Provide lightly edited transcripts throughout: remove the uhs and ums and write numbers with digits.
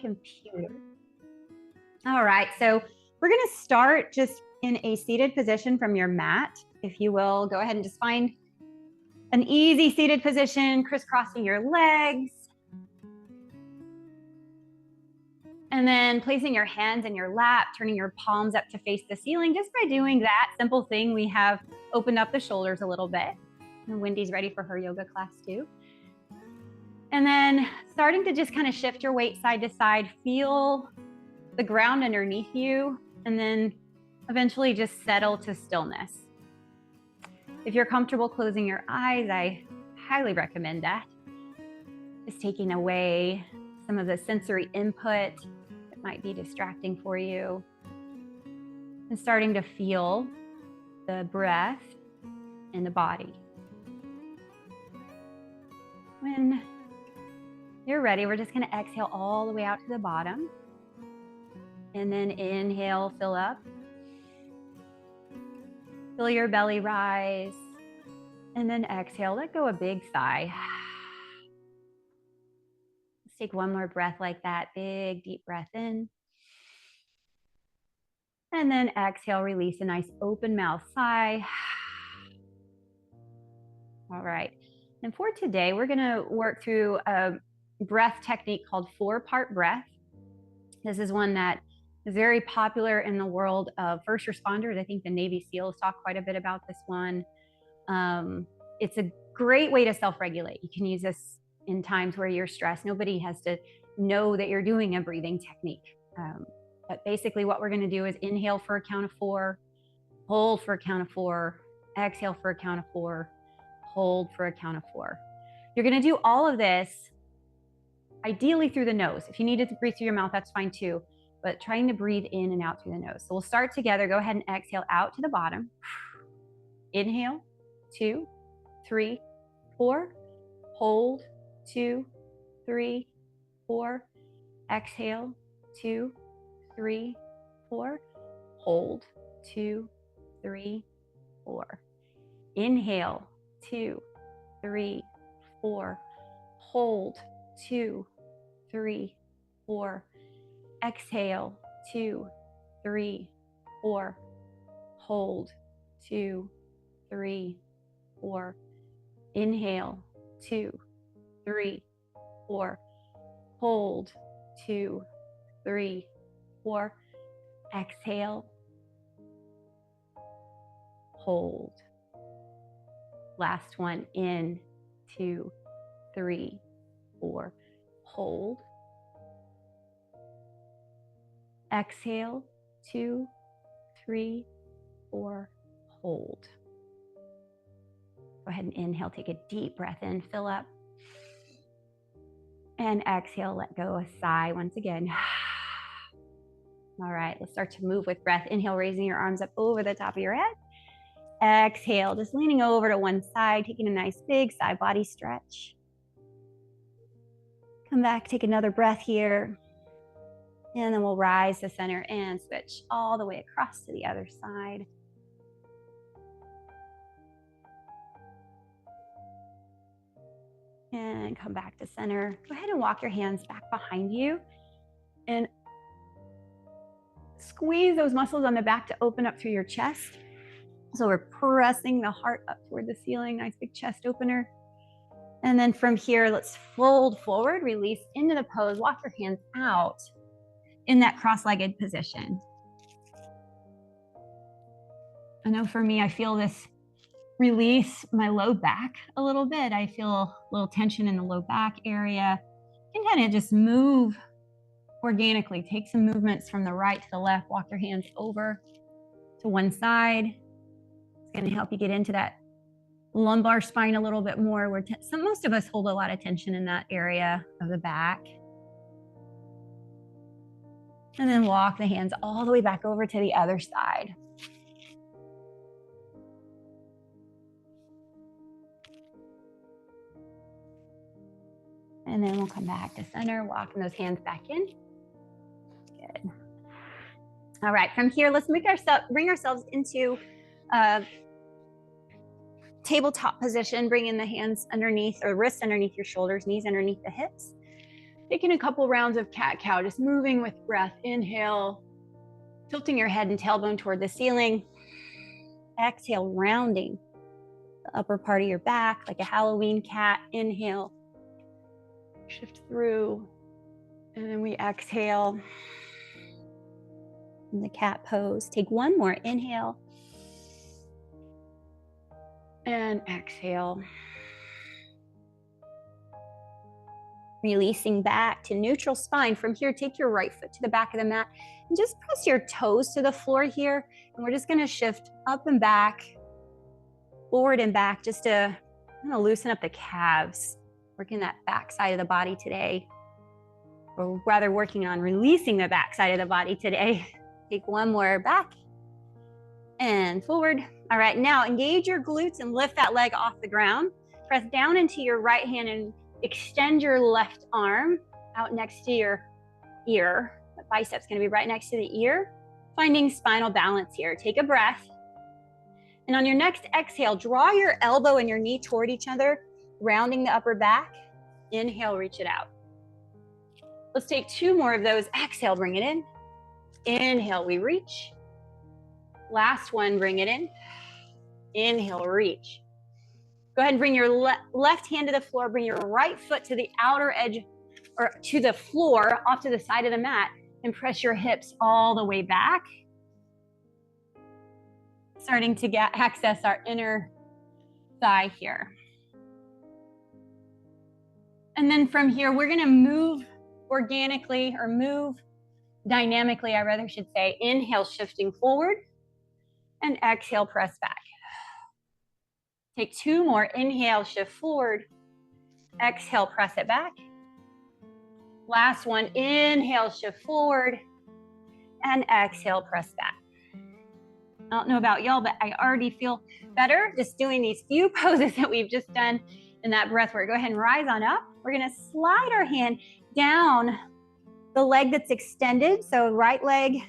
computer. All right, so we're gonna start just in a seated position from your mat. If you will, go ahead and just find an easy seated position, crisscrossing your legs. And then placing your hands in your lap, turning your palms up to face the ceiling. Just by doing that simple thing, we have opened up the shoulders a little bit. And Wendy's ready for her yoga class too. And then starting to just kind of shift your weight side to side, feel the ground underneath you, and then eventually just settle to stillness. If you're comfortable closing your eyes, I highly recommend that. Just taking away some of the sensory input that might be distracting for you, and starting to feel the breath in the body. When you're ready, we're just going to exhale all the way out to the bottom. And then inhale, fill up. Feel your belly rise. And then exhale, let go a big sigh. Let's take one more breath like that. Big, deep breath in. And then exhale, release a nice open mouth sigh. All right. And for today, we're going to work through a breath technique called 4-part breath. This is one that is very popular in the world of first responders. I think the Navy SEALs talk quite a bit about this one. It's a great way to self-regulate. You can use this in times where you're stressed. Nobody has to know that you're doing a breathing technique. But basically what we're going to do is inhale for a count of 4, hold for a count of 4, exhale for a count of 4, hold for a count of 4. You're going to do all of this ideally through the nose. If you needed to breathe through your mouth, that's fine too, but trying to breathe in and out through the nose. So we'll start together. Go ahead and exhale out to the bottom. Inhale, 2, 3, 4. Hold, 2, 3, 4. Exhale, 2, 3, 4. Hold, 2, 3, 4. Inhale, 2, 3, 4. Hold, 2, 3, 4. Exhale, 2, 3, 4. Hold, 2, 3, 4. Inhale, 2, 3, 4. Hold, 2, 3, 4. Exhale, hold. Last one, in, 2, 3, 4. Hold. Exhale, 2, 3, 4. Hold. Go ahead and inhale, take a deep breath in, fill up. And exhale, let go, a sigh once again. All right, let's start to move with breath. Inhale, raising your arms up over the top of your head. Exhale, just leaning over to one side, taking a nice big side body stretch. Come back, take another breath here. And then we'll rise to center and switch all the way across to the other side. And come back to center. Go ahead and walk your hands back behind you and squeeze those muscles on the back to open up through your chest. So we're pressing the heart up toward the ceiling, nice big chest opener. And then from here, let's fold forward, release into the pose, walk your hands out in that cross-legged position. I know for me, I feel this release my low back a little bit. I feel a little tension in the low back area. You can kind of just move organically. Take some movements from the right to the left. Walk your hands over to one side. It's going to help you get into that lumbar spine a little bit more, where most of us hold a lot of tension in that area of the back. And then walk the hands all the way back over to the other side. And then we'll come back to center, walking those hands back in. Good. All right, from here, let's bring ourselves into tabletop position, bringing the hands underneath, or wrists underneath your shoulders, knees underneath the hips. Taking a couple rounds of cat-cow, just moving with breath. Inhale, tilting your head and tailbone toward the ceiling. Exhale, rounding the upper part of your back like a Halloween cat. Inhale, shift through, and then we exhale in the cat pose. Take one more inhale and exhale. Releasing back to neutral spine. From here, take your right foot to the back of the mat and just press your toes to the floor here. And we're just gonna shift up and back, forward and back, just to loosen up the calves. Working that back side of the body today, or rather working on releasing the back side of the body today. Take one more back and forward. All right, now engage your glutes and lift that leg off the ground. Press down into your right hand and extend your left arm out next to your ear. The bicep's gonna be right next to the ear. Finding spinal balance here. Take a breath. And on your next exhale, draw your elbow and your knee toward each other, rounding the upper back. Inhale, reach it out. Let's take two more of those. Exhale, bring it in. Inhale, we reach. Last one, bring it in. Inhale, reach. Go ahead and bring your left hand to the floor. Bring your right foot to the outer edge or to the floor off to the side of the mat and press your hips all the way back. Starting to access our inner thigh here. And then from here, we're gonna move organically, or move dynamically, I rather should say. Inhale, shifting forward, and exhale, press back. Take two more. Inhale, shift forward. Exhale, press it back. Last one. Inhale, shift forward. And exhale, press back. I don't know about y'all, but I already feel better just doing these few poses that we've just done in that breath work. Go ahead and rise on up. We're gonna slide our hand down the leg that's extended. So right leg,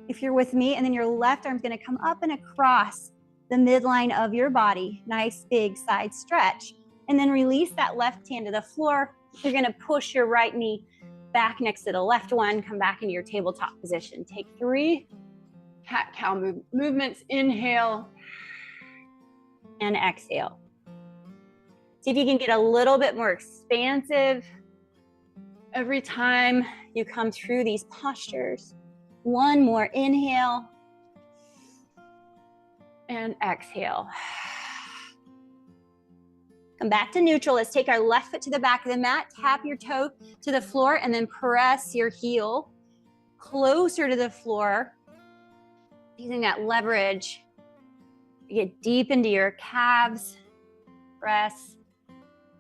if you're with me, and then your left arm's gonna come up and across the midline of your body. Nice big side stretch. And then release that left hand to the floor. You're gonna push your right knee back next to the left one. Come back into your tabletop position. Take three cat-cow movements. Inhale and exhale. See if you can get a little bit more expansive every time you come through these postures. One more inhale and exhale. Come back to neutral. Let's take our left foot to the back of the mat, tap your toe to the floor, and then press your heel closer to the floor. Using that leverage, you get deep into your calves. Press,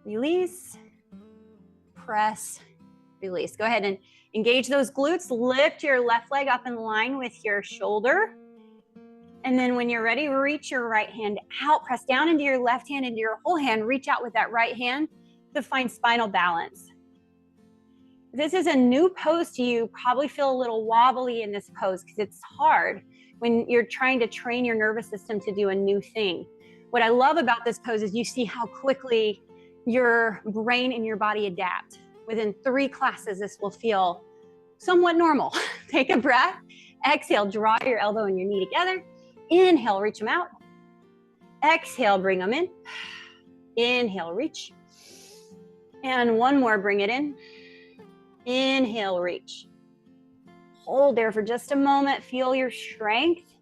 release, press, release. Go ahead and engage those glutes. Lift your left leg up in line with your shoulder. And then when you're ready, reach your right hand out. Press down into your left hand, into your whole hand. Reach out with that right hand to find spinal balance. If this is a new pose to you, probably feel a little wobbly in this pose because it's hard when you're trying to train your nervous system to do a new thing. What I love about this pose is you see how quickly your brain and your body adapt. Within 3 classes, this will feel somewhat normal. Take a breath. Exhale, draw your elbow and your knee together. Inhale, reach them out. Exhale, bring them in. Inhale, reach. And one more, bring it in. Inhale, reach. Hold there for just a moment. Feel your strength.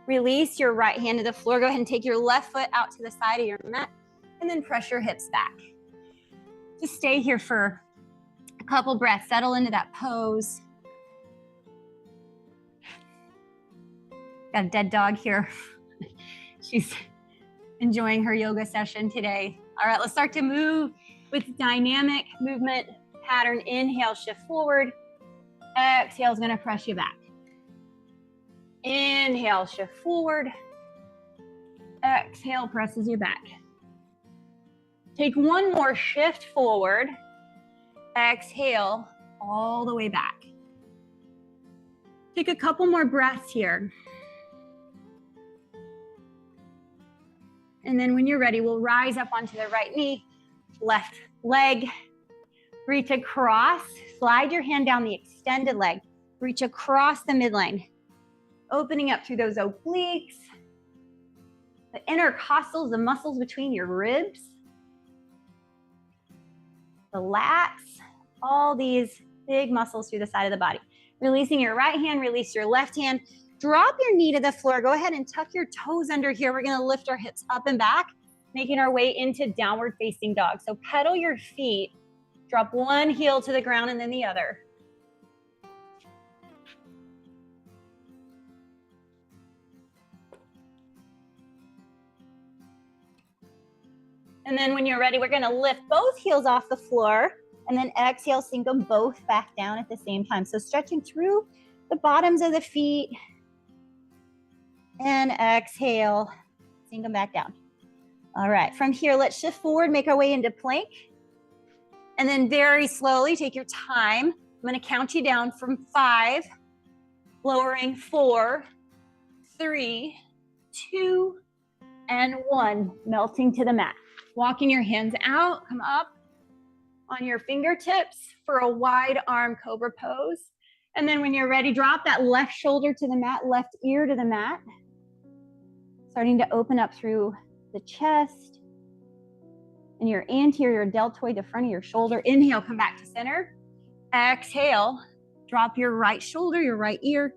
Release your right hand to the floor. Go ahead and take your left foot out to the side of your mat and then press your hips back. Just stay here for a couple breaths. Settle into that pose. Got a dead dog here. She's enjoying her yoga session today. All right, let's start to move with dynamic movement pattern. Inhale, shift forward. Exhale is gonna press you back. Inhale, shift forward. Exhale presses you back. Take one more shift forward. Exhale all the way back. Take a couple more breaths here. And then when you're ready, we'll rise up onto the right knee, left leg, Reach across, slide your hand down the extended leg. Reach across the midline, opening up through those obliques, the intercostals, the muscles between your ribs, the lats, all these big muscles through the side of the body. Releasing your right hand, release your left hand. Drop your knee to the floor. Go ahead and tuck your toes under here. We're gonna lift our hips up and back, making our way into downward facing dog. So pedal your feet, drop one heel to the ground and then the other. And then when you're ready, we're gonna lift both heels off the floor and then exhale, sink them both back down at the same time. So stretching through the bottoms of the feet and exhale, sink them back down. All right, from here, let's shift forward, make our way into plank. And then very slowly, take your time. I'm gonna count you down from 5, lowering 4, 3, 2, and 1, melting to the mat. Walking your hands out, come up on your fingertips for a wide arm cobra pose. And then when you're ready, drop that left shoulder to the mat, left ear to the mat. Starting to open up through the chest and your anterior deltoid, the front of your shoulder. Inhale, come back to center. Exhale, drop your right shoulder, your right ear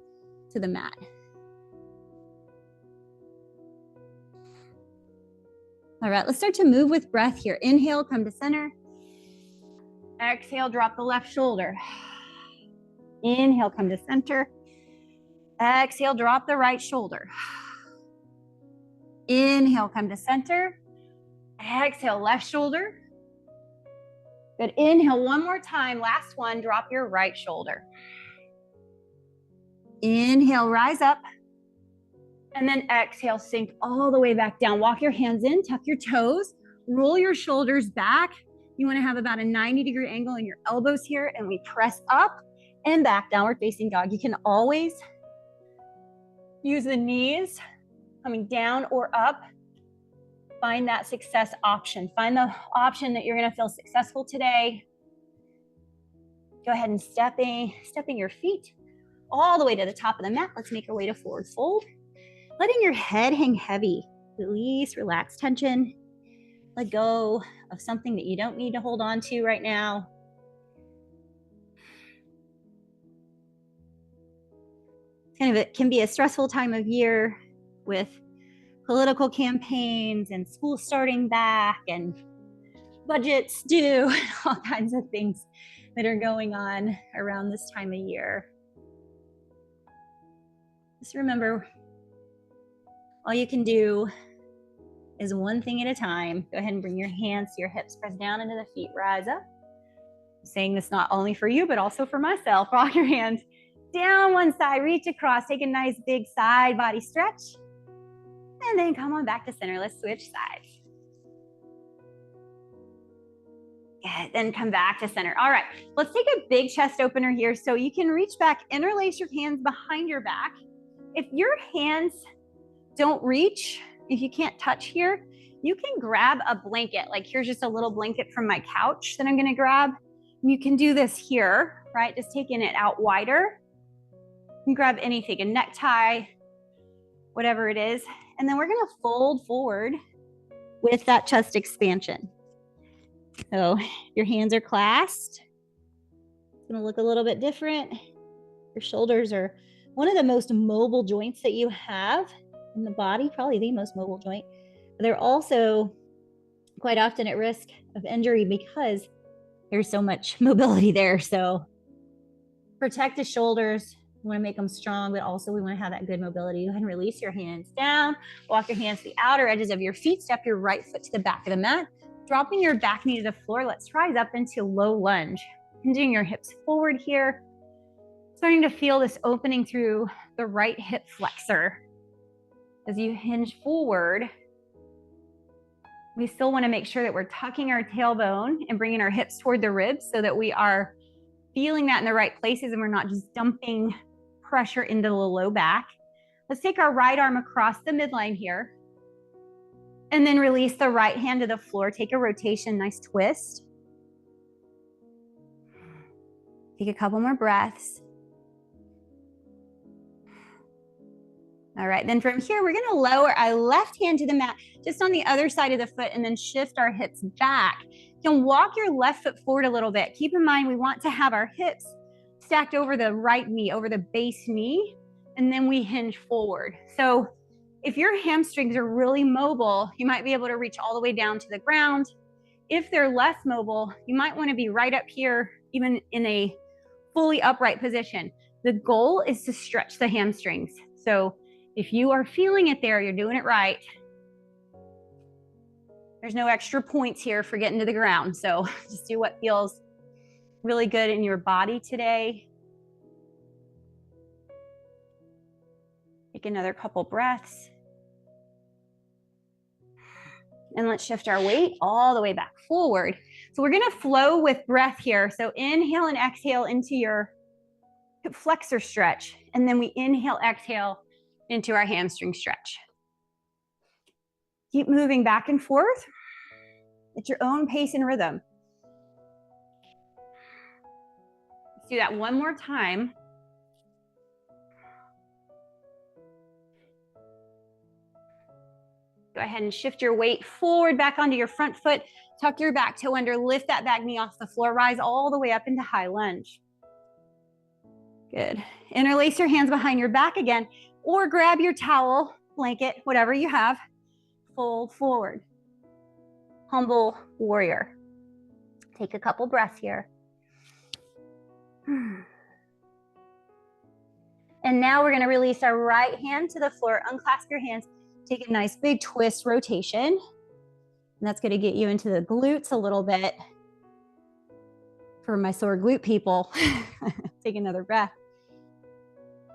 to the mat. All right, let's start to move with breath here. Inhale, come to center. Exhale, drop the left shoulder. Inhale, come to center. Exhale, drop the right shoulder. Inhale, come to center. Exhale, left shoulder. Good, inhale one more time. Last one, drop your right shoulder. Inhale, rise up. And then exhale, sink all the way back down. Walk your hands in, tuck your toes, roll your shoulders back. You wanna have about a 90-degree angle in your elbows here, and we press up and back, downward facing dog. You can always use the knees coming down or up. Find that success option. Find the option that you're gonna feel successful today. Go ahead and stepping your feet all the way to the top of the mat. Let's make our way to forward fold. Letting your head hang heavy. Release, relax tension. Let go of something that you don't need to hold on to right now. It can be a stressful time of year with political campaigns and school starting back and budgets due and all kinds of things that are going on around this time of year. Just remember, all you can do is one thing at a time. Go ahead and bring your hands to your hips, press down into the feet, rise up. I'm saying this not only for you, but also for myself. Rock your hands down one side, reach across, take a nice big side body stretch, and then come on back to center. Let's switch sides. Good, then come back to center. All right, let's take a big chest opener here. So you can reach back, interlace your hands behind your back. If your hands don't reach, if you can't touch here, you can grab a blanket. Like here's just a little blanket from my couch that I'm gonna grab. And you can do this here, right? Just taking it out wider. You can grab anything, a necktie, whatever it is. And then we're gonna fold forward with that chest expansion. So your hands are clasped. It's gonna look a little bit different. Your shoulders are one of the most mobile joints that you have in the body, probably the most mobile joint. But they're also quite often at risk of injury because there's so much mobility there. So protect the shoulders. We want to make them strong, but also we want to have that good mobility. Go ahead and release your hands down. Walk your hands to the outer edges of your feet. Step your right foot to the back of the mat. Dropping your back knee to the floor. Let's rise up into low lunge. Hinging your hips forward here. Starting to feel this opening through the right hip flexor. As you hinge forward, we still want to make sure that we're tucking our tailbone and bringing our hips toward the ribs so that we are feeling that in the right places and we're not just dumping pressure into the low back. Let's take our right arm across the midline here and then release the right hand to the floor. Take a rotation, nice twist. Take a couple more breaths. All right, then from here, we're gonna lower our left hand to the mat, just on the other side of the foot, and then shift our hips back. You can walk your left foot forward a little bit. Keep in mind, we want to have our hips stacked over the right knee, over the base knee, and then we hinge forward. So if your hamstrings are really mobile, you might be able to reach all the way down to the ground. If they're less mobile, you might want to be right up here, even in a fully upright position. The goal is to stretch the hamstrings. So if you are feeling it there, you're doing it right. There's no extra points here for getting to the ground. So just do what feels really good in your body today. Take another couple breaths. And let's shift our weight all the way back forward. So we're gonna flow with breath here. So inhale and exhale into your hip flexor stretch. And then we inhale, exhale into our hamstring stretch. Keep moving back and forth at your own pace and rhythm. Let's do that one more time. Go ahead and shift your weight forward back onto your front foot. Tuck your back toe under, lift that back knee off the floor, rise all the way up into high lunge. Good. Interlace your hands behind your back again, or grab your towel, blanket, whatever you have. Fold forward. Humble warrior. Take a couple breaths here. And now we're going to release our right hand to the floor. Unclasp your hands. Take a nice big twist rotation. And that's going to get you into the glutes a little bit. For my sore glute people, take another breath.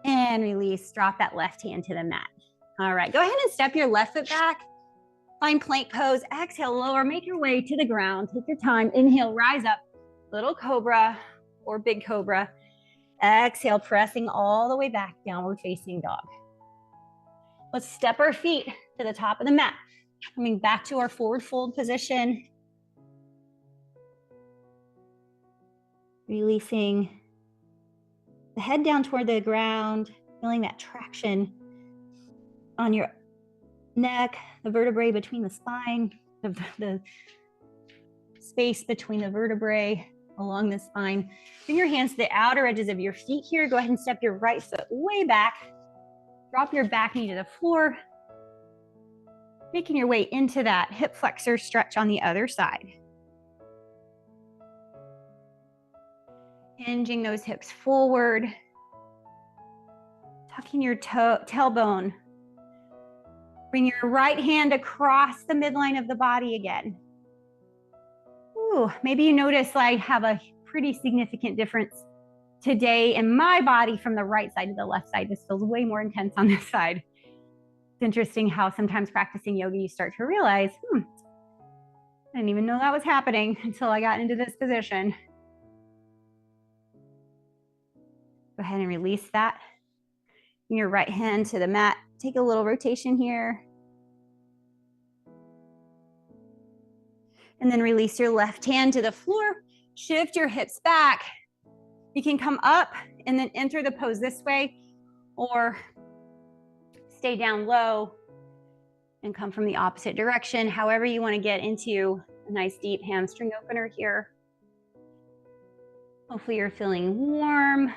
And release, drop that left hand to the mat. All right, go ahead and step your left foot back. Find plank pose, exhale, lower, make your way to the ground. Take your time, inhale, rise up, little cobra or big cobra. Exhale, pressing all the way back, downward facing dog. Let's step our feet to the top of the mat. Coming back to our forward fold position. Releasing the head down toward the ground, feeling that traction on your neck, the vertebrae between the spine, the space between the vertebrae along the spine. Bring your hands to the outer edges of your feet here. Go ahead and step your right foot way back. Drop your back knee to the floor. Making your way into that hip flexor stretch on the other side. Hinging those hips forward. Tucking your tailbone. Bring your right hand across the midline of the body again. Ooh, maybe you notice I have a pretty significant difference today in my body from the right side to the left side. This feels way more intense on this side. It's interesting how sometimes practicing yoga, you start to realize, I didn't even know that was happening until I got into this position. Go ahead and release that. Bring your right hand to the mat. Take a little rotation here. And then release your left hand to the floor. Shift your hips back. You can come up and then enter the pose this way, or stay down low and come from the opposite direction. However you want to get into a nice deep hamstring opener here. Hopefully you're feeling warm,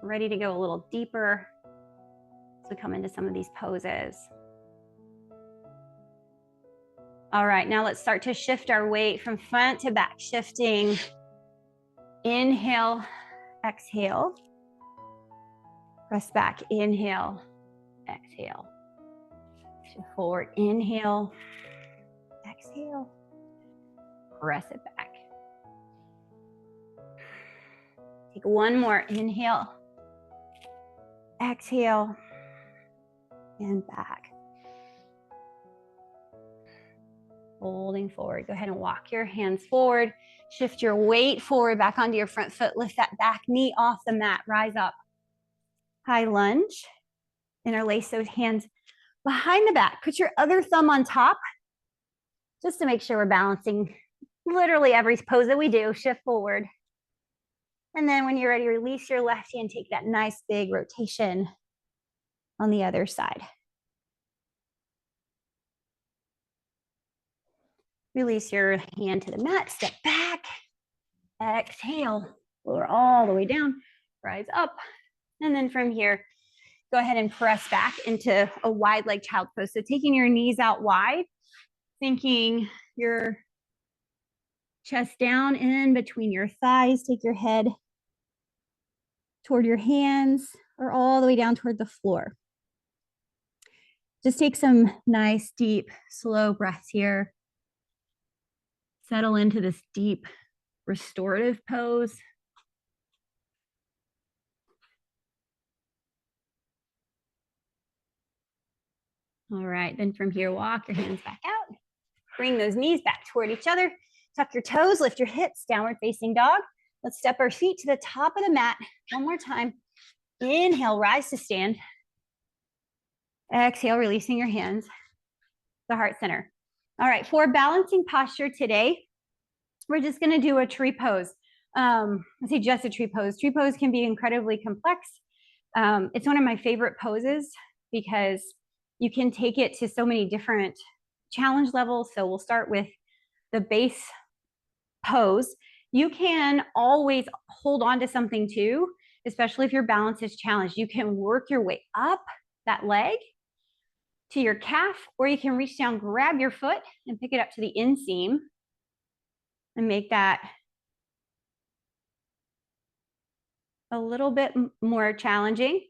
ready to go a little deeper as we come into some of these poses. All right, now let's start to shift our weight from front to back, shifting. Inhale, exhale. Press back, inhale, exhale. Shift forward, inhale, exhale. Press it back. Take one more, inhale, exhale, and back. Holding forward. Go ahead and walk your hands forward. Shift your weight forward back onto your front foot. Lift that back knee off the mat. Rise up. High lunge. Interlace those hands behind the back. Put your other thumb on top just to make sure we're balancing literally every pose that we do. Shift forward. And then when you're ready, release your left hand, take that nice big rotation on the other side. Release your hand to the mat, step back, exhale, lower all the way down, rise up. And then from here, go ahead and press back into a wide leg child pose. So taking your knees out wide, thinking your chest down in between your thighs, take your head toward your hands or all the way down toward the floor. Just take some nice, deep, slow breaths here. Settle into this deep, restorative pose. All right, then from here, walk your hands back out. Bring those knees back toward each other. Tuck your toes, lift your hips, downward facing dog. Let's step our feet to the top of the mat. One more time. Inhale, rise to stand. Exhale, releasing your hands, the heart center. All right, for balancing posture today, we're just gonna do a tree pose. I say just a tree pose. Tree pose can be incredibly complex. It's one of my favorite poses because you can take it to so many different challenge levels. So we'll start with the base pose. You can always hold on to something too, especially if your balance is challenged. You can work your way up that leg to your calf, or you can reach down, grab your foot and pick it up to the inseam and make that a little bit more challenging.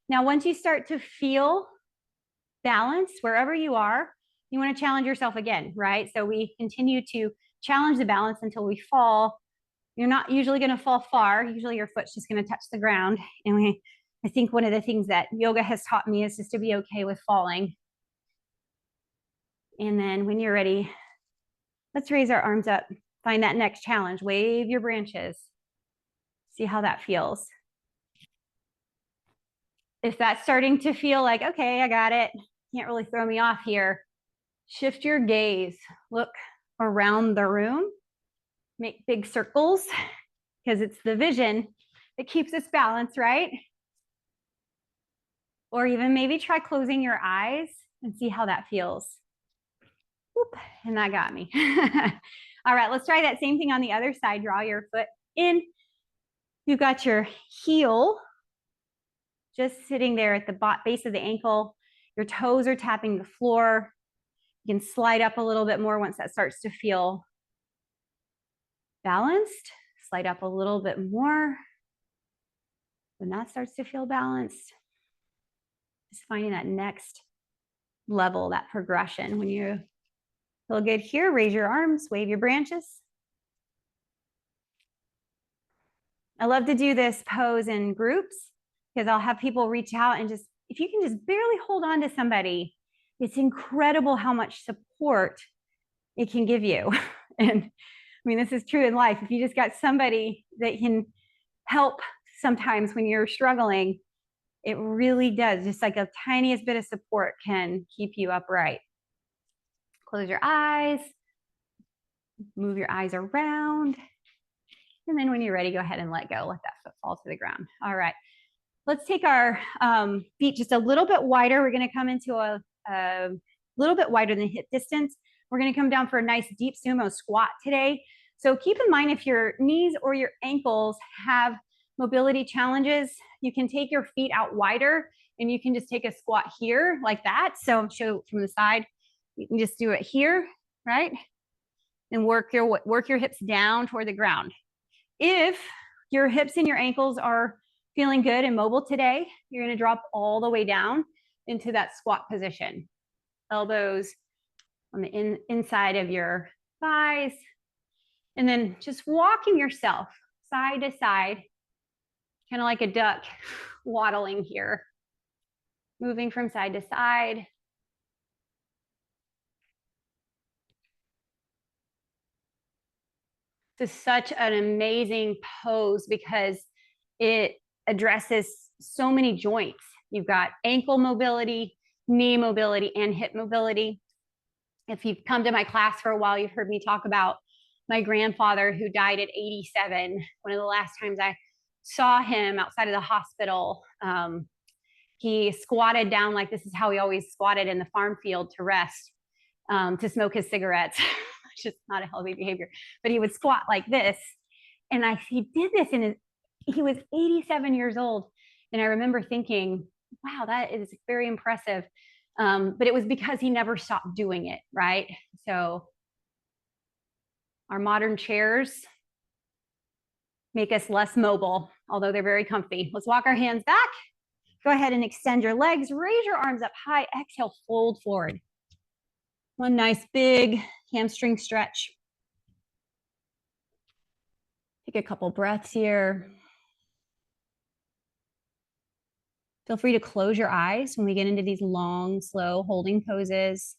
Now, once you start to feel balance wherever you are, you want to challenge yourself again, right? So we continue to challenge the balance until we fall. You're not usually going to fall far. Usually your foot's just going to touch the ground. And I think one of the things that yoga has taught me is just to be okay with falling. And then when you're ready, let's raise our arms up. Find that next challenge. Wave your branches. See how that feels. If that's starting to feel like, okay, I got it, can't really throw me off here, shift your gaze. Look around the room. Make big circles because it's the vision that keeps us balanced, right? Or even maybe try closing your eyes and see how that feels. Whoop, and that got me. All right, let's try that same thing on the other side. Draw your foot in. You've got your heel just sitting there at the base of the ankle. Your toes are tapping the floor. You can slide up a little bit more once that starts to feel balanced. Slide up a little bit more when that starts to feel balanced. Just finding that next level, that progression. When you feel good here, raise your arms, wave your branches. I love to do this pose in groups because I'll have people reach out and just, if you can just barely hold on to somebody, it's incredible how much support it can give you. And I mean, this is true in life. If you just got somebody that can help sometimes when you're struggling, it really does. Just like a tiniest bit of support can keep you upright. Close your eyes, move your eyes around. And then when you're ready, go ahead and let go. Let that foot fall to the ground. All right. Let's take our feet just a little bit wider. We're going to come into a little bit wider than hip distance. We're going to come down for a nice deep sumo squat today. So keep in mind, if your knees or your ankles have mobility challenges, you can take your feet out wider and you can just take a squat here like that. So I'll show from the side. You can just do it here, right? And work your hips down toward the ground. If your hips and your ankles are feeling good and mobile today, you're going to drop all the way down into that squat position. Elbows on the inside of your thighs. And then just walking yourself side to side, kind of like a duck waddling here. Moving from side to side. This is such an amazing pose because it addresses so many joints. You've got ankle mobility, knee mobility, and hip mobility. If you've come to my class for a while, you've heard me talk about my grandfather who died at 87. One of the last times I saw him outside of the hospital. He squatted down like this is how he always squatted in the farm field to rest, to smoke his cigarettes, which is not a healthy behavior. But he would squat like this, and he did this he was 87 years old, and I remember thinking, wow, that is very impressive. But it was because he never stopped doing it, right? So our modern chairs make us less mobile, although they're very comfy. Let's walk our hands back. Go ahead and extend your legs, raise your arms up high, exhale, fold forward. One nice big hamstring stretch. Take a couple breaths here. Feel free to close your eyes when we get into these long, slow holding poses.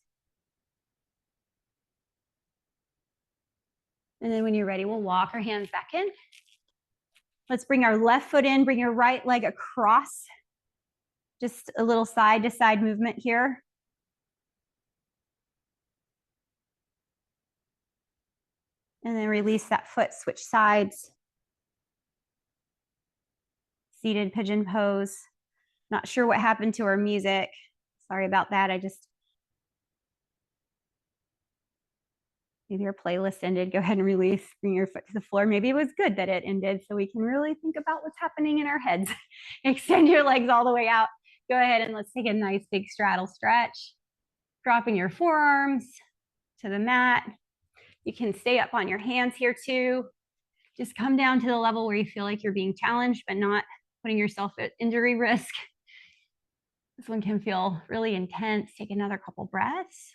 And then when you're ready, we'll walk our hands back in. Let's bring our left foot in, bring your right leg across. Just a little side to side movement here. And then release that foot, switch sides. Seated pigeon pose. Not sure what happened to our music. Sorry about that. Maybe your playlist ended. Go ahead and release, bring your foot to the floor. Maybe it was good that it ended so we can really think about what's happening in our heads. Extend your legs all the way out. Go ahead and let's take a nice big straddle stretch. Dropping your forearms to the mat. You can stay up on your hands here too. Just come down to the level where you feel like you're being challenged, but not putting yourself at injury risk. This one can feel really intense. Take another couple breaths.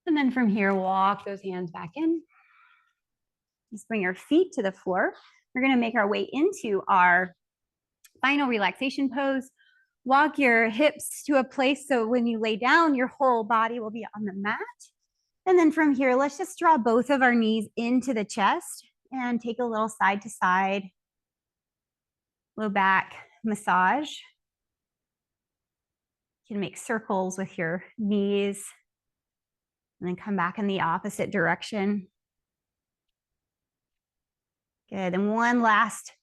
And then from here, walk those hands back in. Just bring your feet to the floor. We're gonna make our way into our final relaxation pose. Walk your hips to a place so when you lay down, your whole body will be on the mat. And then from here, let's just draw both of our knees into the chest and take a little side to side, low back massage. You can make circles with your knees and then come back in the opposite direction. Good, and one last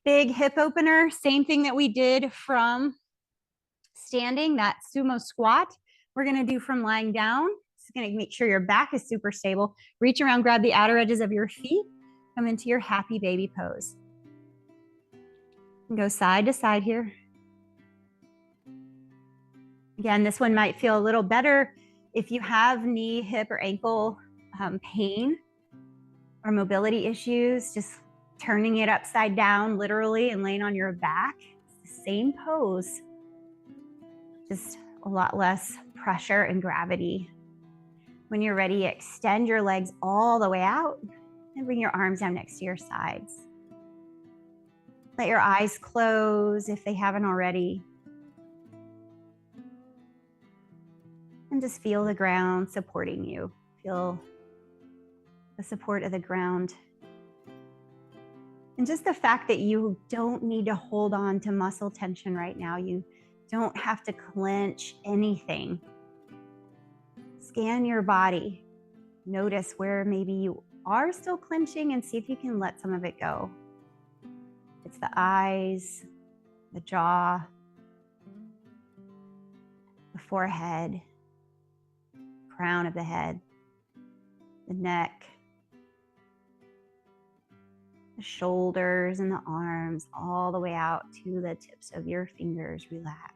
big hip opener, same thing that we did from standing, that sumo squat, we're gonna do from lying down. It's gonna make sure your back is super stable. Reach around, grab the outer edges of your feet, come into your happy baby pose. And go side to side here. Again, this one might feel a little better if you have knee, hip, or ankle pain or mobility issues, just turning it upside down literally and laying on your back. It's the same pose, just a lot less pressure and gravity. When you're ready, extend your legs all the way out and bring your arms down next to your sides. Let your eyes close if they haven't already. And just feel the ground supporting you. Feel the support of the ground. And just the fact that you don't need to hold on to muscle tension right now. You don't have to clench anything. Scan your body. Notice where maybe you are still clenching and see if you can let some of it go. It's the eyes, the jaw, the forehead, crown of the head, the neck, the shoulders and the arms, all the way out to the tips of your fingers. Relax.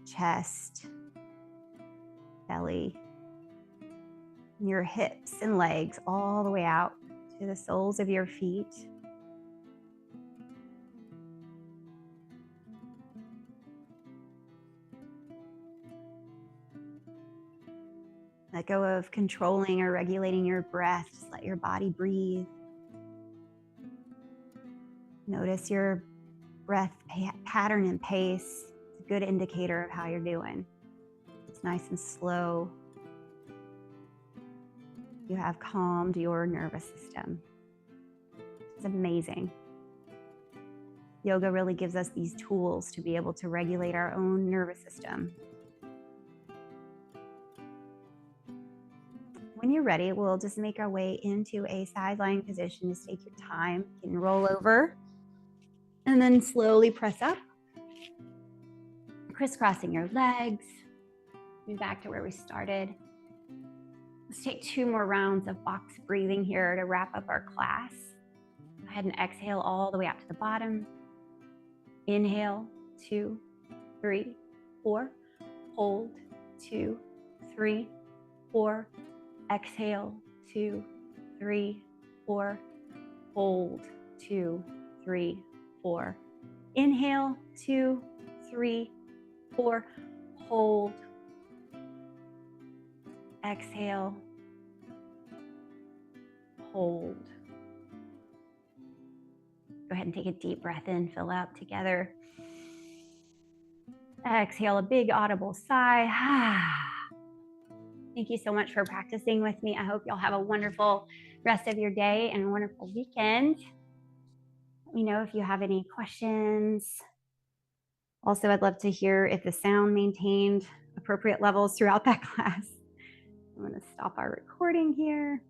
Chest, belly, your hips and legs, all the way out to the soles of your feet. Let go of controlling or regulating your breath. Just let your body breathe. Notice your breath pattern and pace. It's a good indicator of how you're doing. It's nice and slow. You have calmed your nervous system. It's amazing. Yoga really gives us these tools to be able to regulate our own nervous system. When you're ready, we'll just make our way into a side lying position. Just take your time. You can roll over and then slowly press up, crisscrossing your legs. Moving back to where we started. Let's take 2 more rounds of box breathing here to wrap up our class. Go ahead and exhale all the way out to the bottom. Inhale, 2, 3, 4. Hold, 2, 3, 4. Exhale, 2, 3, 4. Hold, 2, 3, 4. Inhale, 2, 3, 4. Hold. Exhale. Hold. Go ahead and take a deep breath in, fill out together. Exhale, a big audible sigh. Thank you so much for practicing with me. I hope you'll have a wonderful rest of your day and a wonderful weekend. Let me know if you have any questions. Also, I'd love to hear if the sound maintained appropriate levels throughout that class. I'm going to stop our recording here.